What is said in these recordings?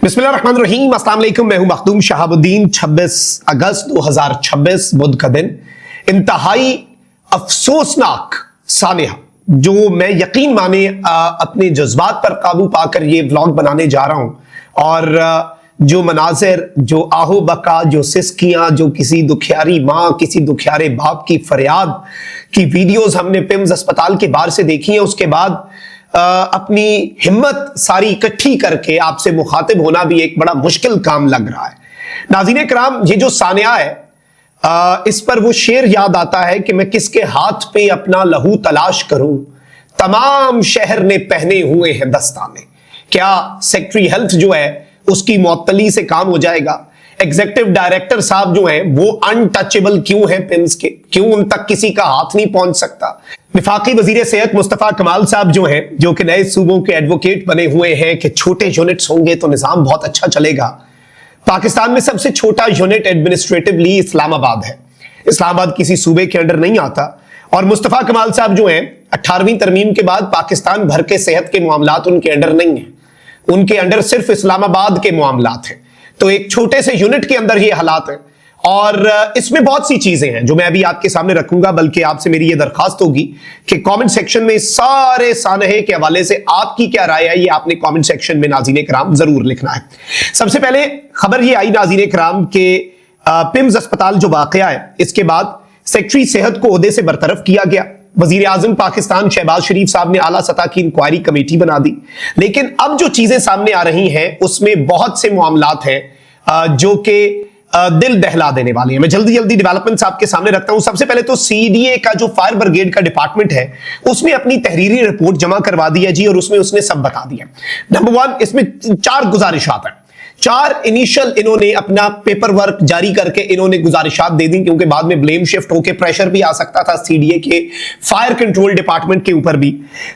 बिस्मिल्लाहिर्रहमानिर्रहीम, अस्सलाम वालेकुम। मैं हूं मखदूम शहाबुद्दीन। 26 अगस्त 2026 बुध का दिन, इंतहाई अफसोसनाक सानिया, जो मैं यकीन माने अपने जज्बात पर काबू पाकर ये व्लॉग बनाने जा रहा हूं। और जो मनाजिर, जो आहो बका, जो सिस्कियां, जो किसी दुखियारी माँ, किसी दुखियारे बाप की फरियाद की वीडियोस हमने पिम्स अस्पताल के बाहर से देखी हैं, उसके बाद अपनी हिम्मत सारी इकट्ठी करके आपसे मुखातिब होना भी एक बड़ा मुश्किल काम लग रहा है। नाज़रीन कराम, ये जो सानिया है, इस पर वो शेर याद आता है कि मैं किसके हाथ पे अपना लहू तलाश करूं, तमाम शहर ने पहने हुए हैं दस्ताने। क्या सेक्रेटरी हेल्थ जो है उसकी मुअत्तली से काम हो जाएगा? एग्जीक्यूटिव डायरेक्टर साहब जो हैं वो अनटचेबल क्यों हैं पिम्स के? क्यों उन तक किसी का हाथ नहीं पहुंच सकता? विफाकी वजीर सेहत मुस्तफा कमाल साहब जो हैं, जो कि नए सूबों के एडवोकेट बने हुए हैं कि छोटे यूनिट्स होंगे तो निजाम बहुत अच्छा चलेगा। पाकिस्तान में सबसे छोटा यूनिट एडमिनिस्ट्रेटिवली इस्लामाबाद है। इस्लामाबाद किसी सूबे के अंडर नहीं आता। और मुस्तफा कमाल साहब जो हैं, 18वीं तरमीम के बाद पाकिस्तान भर के सेहत के मामलात उनके अंडर नहीं है, उनके अंडर सिर्फ इस्लामाबाद के मामलात हैं। तो एक छोटे से यूनिट के अंदर ये हालात है। और इसमें बहुत सी चीजें हैं जो मैं अभी आपके सामने रखूंगा, बल्कि आपसे मेरी ये दरखास्त होगी कि कमेंट सेक्शन में सारे सानहे के हवाले से आपकी क्या राय है, ये आपने कमेंट सेक्शन में नाज़रीन कराम जरूर लिखना है। सबसे पहले खबर ये आई नाज़रीन कराम के पिम्स अस्पताल जो वाकया है, इसके बाद सेक्रेटरी सेहत को ओहदे से बरतरफ किया गया। वजीर आजम पाकिस्तान शहबाज शरीफ साहब ने आला सतह की इंक्वायरी कमेटी बना दी। लेकिन अब जो चीजें सामने आ रही हैं उसमें बहुत से मामलात हैं जो कि दिल दहला देने वाली है। मैं जल्दी जल्दी डेवलपमेंट्स आपके सामने रखता हूं। सबसे पहले तो सीडीए का जो फायर ब्रिगेड का डिपार्टमेंट है उसने अपनी तहरीरी रिपोर्ट जमा करवा दी है जी, और उसमें उसने सब बता दिया। नंबर 1, इसमें 4 गुजारिशात हैं। 4 इनिशियल इन्होंने अपना पेपर वर्क जारी करके इन्होंने गुजारिशात दे दी, क्योंकि बाद में ब्लेम शिफ्ट होकर प्रेशर भी आ सकता था सीडीए के फायर कंट्रोल डिपार्टमेंट के ऊपर भी।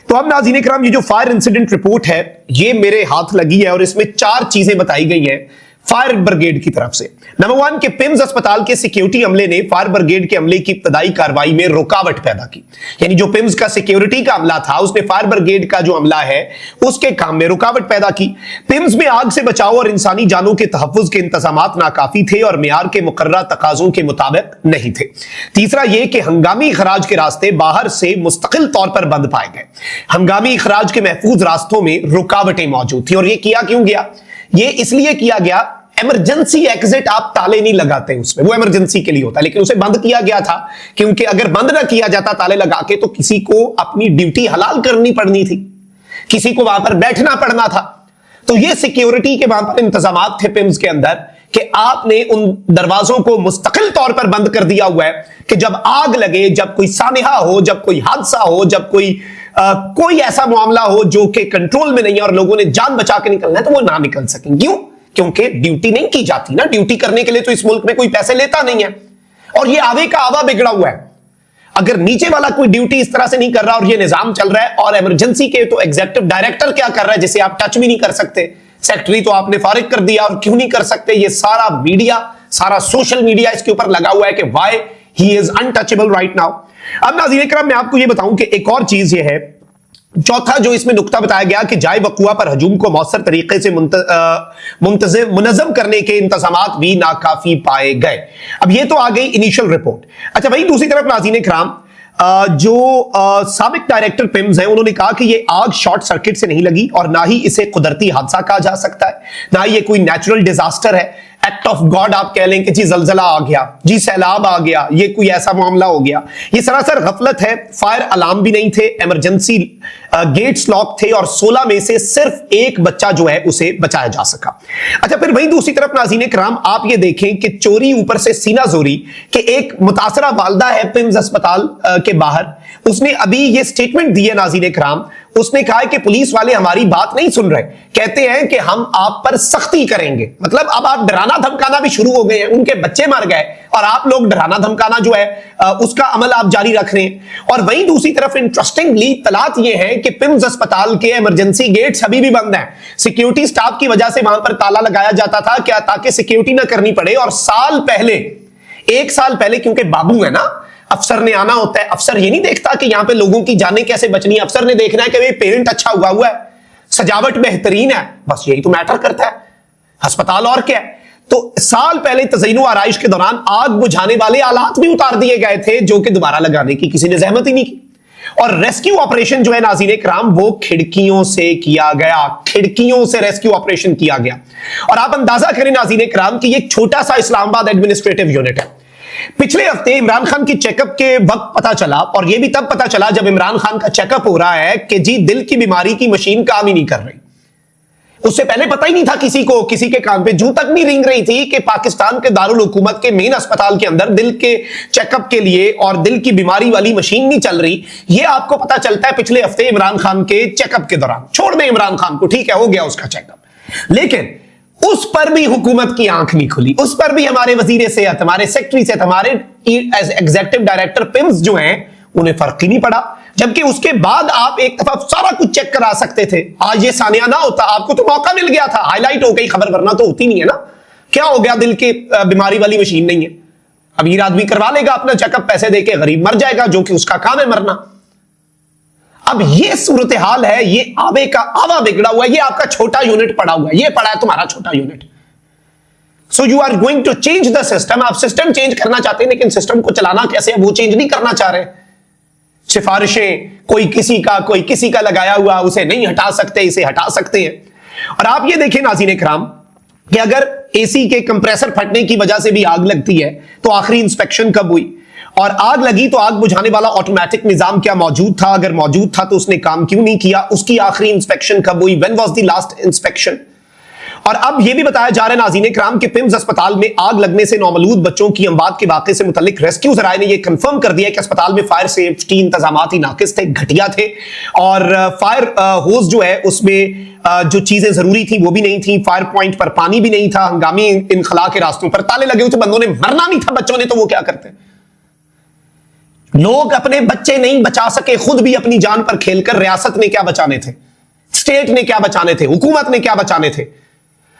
तो अब नाज़रीन कराम, ये जो फायर इंसिडेंट रिपोर्ट है ये मेरे हाथ लगी है और इसमें 4 चीजें बताई गई हैं फायर ब्रिगेड की तरफ से। नंबर 1 के पिम्स अस्पताल के सिक्योरिटी अमले ने फायर ब्रिगेड के अमले की इब्तदाई कार्रवाई में रुकावट पैदा की। यानी जो पिम्स का सिक्योरिटी का अमला था उसने फायर ब्रिगेड का जो अमला है उसके काम में रुकावट पैदा की। पिम्स में आग से बचाव और इंसानी जानों के तहफ्फुज के इंतजामात नाकाफी थे और मेयार के मुकर्रर तकाजों के मुताबिक नहीं थे। तीसरा यह कि हंगामी इखराज के रास्ते बाहर से मुस्तकिल तौर पर बंद पाए गए। हंगामी इखराज के महफूज रास्तों में रुकावटें मौजूद थी। और यह किया क्यों गया? ये इसलिए किया गया, इमरजेंसी एग्जिट आप ताले नहीं लगाते उसमें, वो इमरजेंसी के लिए होता है, लेकिन उसे बंद किया गया था क्योंकि अगर बंद ना किया जाता ताले लगा के तो किसी को अपनी ड्यूटी हलाल करनी पड़नी थी, किसी को वहां पर बैठना पड़ना था। तो ये सिक्योरिटी के वहां पर इंतजामात थे पिम्स के अंदर कि आपने उन दरवाजों को मुस्तकिल तौर पर बंद कर दिया हुआ है कि जब आग लगे, जब कोई सानिहा हो, जब कोई हादसा हो, जब कोई ऐसा मामला हो जो कि कंट्रोल में नहीं है और लोगों ने जान बचा के निकलना है तो वो ना निकल सकें। क्यों? क्योंकि ड्यूटी नहीं की जाती ना। ड्यूटी करने के लिए तो इस मुल्क में कोई पैसे लेता नहीं है और ये आवे का आवा बिगड़ा हुआ है। अगर नीचे वाला कोई ड्यूटी इस तरह से नहीं कर रहा और ये निजाम चल रहा है, और इमरजेंसी के तो एग्जीक्यूटिव डायरेक्टर क्या कर रहा है जिसे आप टच भी नहीं कर सकते, सेक्रेटरी तो आपने फारिग कर दिया, और क्यों नहीं कर सकते? ये सारा मीडिया, सारा सोशल मीडिया इसके ऊपर लगा हुआ है कि why he is untouchable right now. अब नाज़रीन कराम, मैं आपको ये बताऊं कि एक और चीज ये है, चौथा जो इसमें नुक्ता बताया गया कि जाए वकुआ पर हजूम को मौसर तरीके से मुनज़्ज़म करने के इंतजामात भी नाकाफी पाए गए। अब ये तो आ गई इनिशियल रिपोर्ट। अच्छा भाई, दूसरी तरफ नाज़रीन कराम, जो साबिक डायरेक्टर पिम्स हैं उन्होंने कहा कि ये आग शॉर्ट सर्किट से नहीं लगी और ना ही इसे कुदरती हादसा कहा जा सकता है, ना ही ये कोई नेचुरल डिजास्टर है, एक्ट ऑफ गॉड आप कह लें कि जी जलजला आ गया, जी सैलाब आ गया, ये कोई ऐसा मामला हो गया। ये सरासर गफलत है। फायर अलार्म भी नहीं थे, इमरजेंसी गेट्स लॉक थे और 16 में से सिर्फ एक बच्चा जो है उसे बचाया जा सका। अच्छा, फिर वहीं दूसरी तरफ नाज़रीन कराम, आप ये देखें कि चोरी ऊपर से सीना जोरी कि एक मुतासरा वालदा है पिम्स अस्पताल के बाहर, उसने अभी ये स्टेटमेंट दी है नाज़रीन कराम। उसने कहा है कि पुलिस वाले हमारी बात नहीं सुन रहे, कहते हैं कि हम आप पर सख्ती करेंगे। मतलब अब आप डराना धमकाना भी शुरू हो गए हैं। उनके बच्चे मर गए और आप लोग डराना धमकाना जो है उसका अमल आप जारी रख रहे हैं। और वहीं दूसरी तरफ इंटरेस्टिंगली तलात ये है कि पिम्स अस्पताल के इमरजेंसी गेट्स अभी भी बंद हैं। सिक्योरिटी स्टाफ की वजह से वहां पर ताला लगाया जाता था क्या, ताकि सिक्योरिटी ना करनी पड़े। और 1 साल पहले क्योंकि बाबू है ना, अफसर ने आना होता है, अफसर ये नहीं देखता कि यहां पे लोगों की जानें कैसे बचनी है, अफसर ने देखना है कि भाई पेरेंट अच्छा हुआ है, सजावट बेहतरीन है, बस यही तो मैटर करता है। अस्पताल और क्या है। तो साल पहले तज़य्युन आराइश के दौरान आग बुझाने वाले आलात भी उतार दिए गए थे, जो कि दोबारा लगाने की किसी ने जहमत ही नहीं की। और रेस्क्यू ऑपरेशन जो है नाज़रीन इकराम, वो खिड़कियों से किया गया, खिड़कियों से रेस्क्यू ऑपरेशन किया गया। और आप अंदाजा करें नाज़रीन इकराम कि ये एक छोटा सा इस्लामाबाद एडमिनिस्ट्रेटिव यूनिट है। पिछले हफ्ते इमरान खान की चेकअप के वक्त पता चला, और यह भी तब पता चला जब इमरान खान का चेकअप हो रहा है कि जी दिल की बीमारी की मशीन काम ही नहीं कर रही। उससे पहले पता ही नहीं था किसी को, किसी के कान पे जूं तक नहीं रिंग रही थी कि पाकिस्तान के दारुल हुकूमत के मेन अस्पताल के अंदर दिल के चेकअप के लिए और दिल की बीमारी वाली मशीन नहीं चल रही। यह आपको पता चलता है पिछले हफ्ते इमरान खान के चेकअप के दौरान। छोड़ दें इमरान खान को, ठीक है हो गया उसका चेकअप, लेकिन उस पर भी हुकूमत की आंख नहीं खुली। उस पर भी हमारे वजीर सेहत, हमारे सेक्रेटरी सेहत, हमारे एग्जीक्यूटिव डायरेक्टर पिम्स जो हैं उन्हें फर्क ही नहीं पड़ा। जबकि उसके बाद आप एक दफा सारा कुछ चेक करा सकते थे। आज ये सानिया ना होता, आपको तो मौका मिल गया था, हाईलाइट हो गई खबर, वरना तो होती नहीं है ना। क्या हो गया, दिल की बीमारी वाली मशीन नहीं है, अमीर आदमी करवा लेगा अपना चेकअप पैसे देके, गरीब मर जाएगा, जो कि उसका काम है मरना। अब ये सूरत हाल है, ये आवे का आवा बिगड़ा हुआ है, ये आपका छोटा यूनिट पड़ा हुआ है, ये पड़ा है तुम्हारा छोटा unit. So you are going to change the system. आप सिस्टम चेंज करना चाहते हैं, लेकिन सिस्टम को चलाना कैसे है वो चेंज नहीं करना चाह रहे। सिफारिशें कोई किसी का लगाया हुआ, उसे नहीं हटा सकते, इसे हटा सकते हैं। और आप ये देखें नाज़रीन इकराम कि अगर एसी के कंप्रेसर फटने की वजह से भी आग लगती है तो आखिरी इंस्पेक्शन कब हुई, और आग लगी तो आग बुझाने वाला ऑटोमेटिक निजाम क्या मौजूद था, अगर मौजूद था तो उसने काम क्यों नहीं किया, उसकी आखिरी इंस्पेक्शन कब हुई, when was the last inspection. और अब यह भी बताया जा रहा है नाज़रीन इकराम कि पिम्स अस्पताल में आग लगने से नौमलूद बच्चों की अमवात के वाक़े से मुतल्लिक रेस्क्यू ज़राए ने यह कंफर्म कर दिया कि अस्पताल में फायर सेफ्टी इंतजामात ही नाकिस थे, घटिया थे, और फायर होज जो है उसमें जो चीजें जरूरी थी वो भी नहीं थी, फायर पॉइंट पर पानी भी नहीं था, हंगामी इनखला के रास्तों पर ताले लगे हुए थे, बंदों ने मरना नहीं था बच्चों ने, तो वो क्या करते। लोग अपने बच्चे नहीं बचा सके, खुद भी अपनी जान पर खेलकर। रियासत ने क्या बचाने थे, स्टेट ने क्या बचाने थे, हुकूमत ने क्या बचाने थे।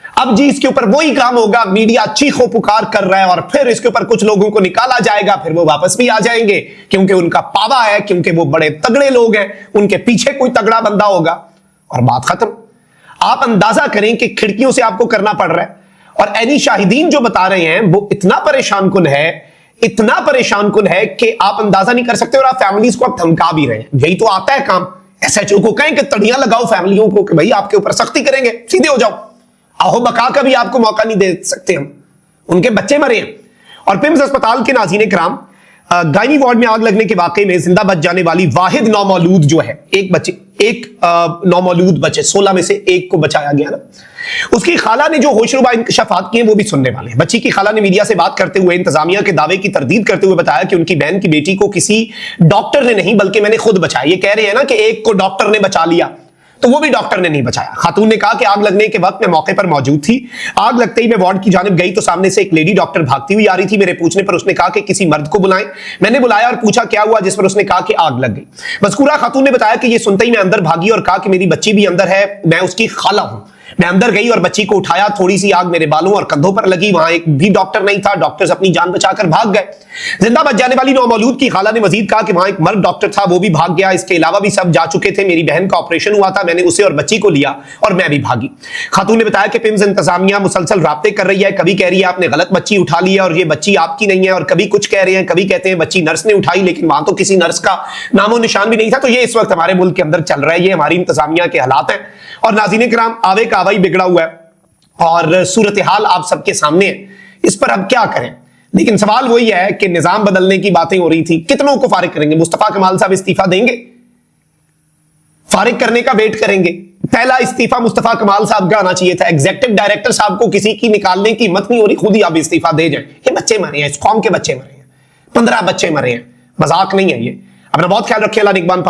अब जी इसके ऊपर वही काम होगा, मीडिया चीखो पुकार कर रहा है, और फिर इसके ऊपर कुछ लोगों को निकाला जाएगा, फिर वो वापस भी आ जाएंगे क्योंकि उनका पावा है, क्योंकि वो बड़े तगड़े लोग हैं, उनके पीछे कोई तगड़ा बंदा होगा, और बात खत्म। आप अंदाजा करें कि खिड़कियों से आपको करना पड़ रहा है। और एनी शाहिदीन जो बता रहे हैं वो इतना परेशान कुन है, इतना परेशान कुन है कि आप अंदाजा नहीं कर सकते। और आप फैमिलीज को आप धमका भी रहे हैं, यही तो आता है काम। एसएचओ को कहें कि तड़ियां लगाओ फैमिलियों को कि भाई आपके ऊपर सख्ती करेंगे, सीधे हो जाओ। आहो बका का भी आपको मौका नहीं दे सकते हम, उनके बच्चे मरे हैं। और पिम्स अस्पताल के नाज़रीन इकराम, गायनी वार्ड में आग लगने के वाकई में जिंदा बच जाने वाली वाहिद नौमौलूद जो है, एक नौमौलूद बचे, 16 में से एक को बचाया गया ना, उसकी खाला ने जो होशरुबा इंकशाफात किए वो भी सुनने वाले हैं। बच्ची की खाला ने मीडिया से बात करते हुए इंतजामिया के दावे की तरदीद करते हुए बताया कि उनकी बहन की बेटी को किसी डॉक्टर ने नहीं बल्कि मैंने खुद बचाया। ये कह रहे हैं ना कि एक को डॉक्टर ने बचा लिया, तो वो भी डॉक्टर ने नहीं बचाया। खातून ने कहा कि आग लगने के वक्त मैं मौके पर मौजूद थी, आग लगते ही मैं वार्ड की जानिब गई तो सामने से एक लेडी डॉक्टर भागती हुई आ रही थी। मेरे पूछने पर उसने कहा कि किसी मर्द को बुलाएं। मैंने बुलाया और पूछा क्या हुआ, जिस पर उसने कहा कि आग लग गई। मज़कूरा खातून ने बताया कि ये सुनते ही मैं अंदर भागी और कहा कि मेरी बच्ची भी अंदर है, मैं उसकी खाला हूं। मैं अंदर गई और बच्ची को उठाया, थोड़ी सी आग मेरे बालों और कंधों पर लगी, वहां एक भी डॉक्टर नहीं था, डॉक्टर्स अपनी जान बचाकर भाग गए। जिंदा बच जाने वाली नौमौलूद की खाला ने मजीद कहा कि वहां एक मर्द डॉक्टर था, वो भी भाग गया, इसके अलावा भी सब जा चुके थे। मेरी बहन का ऑपरेशन हुआ था, मैंने उसे और बच्ची को लिया और मैं भी भागी। खातून ने बताया कि पिम्स इंतजामिया मुसलसल राब्ते कर रही है, कभी कह रही है आपने गलत बच्ची उठा ली है और ये बच्ची आपकी नहीं है, और कभी कुछ कह रहे हैं, कभी कहते हैं बच्ची नर्स ने उठाई, लेकिन वहां तो किसी नर्स का नामो निशान भी नहीं था। तो ये इस वक्त हमारे मुल्क के अंदर चल रहा है, ये हमारी इंतजामिया के हालात हैं। और नाज़रीन किराम, आवे का आवा ही बिगड़ा हुआ है और सूरत हाल आप सबके सामने है, इस पर अब क्या करें। लेकिन सवाल वही है कि निजाम बदलने की बातें हो रही थी, कितनों को फारिग करेंगे। मुस्तफा कमाल साहब इस्तीफा देंगे, फारिग करने का वेट करेंगे। पहला इस्तीफा मुस्तफा कमाल साहब का आना चाहिए था। एग्जीक्यूटिव डायरेक्टर साहब को किसी की निकालने की हिम्मत नहीं हो रही, खुद ही आप इस्तीफा दे जाए। ये बच्चे मरे हैं, इस कौम के बच्चे मरे हैं, 15 बच्चे मरे हैं, मजाक नहीं है ये। अपना बहुत ख्याल रखिए। अल्लाह निगहबान।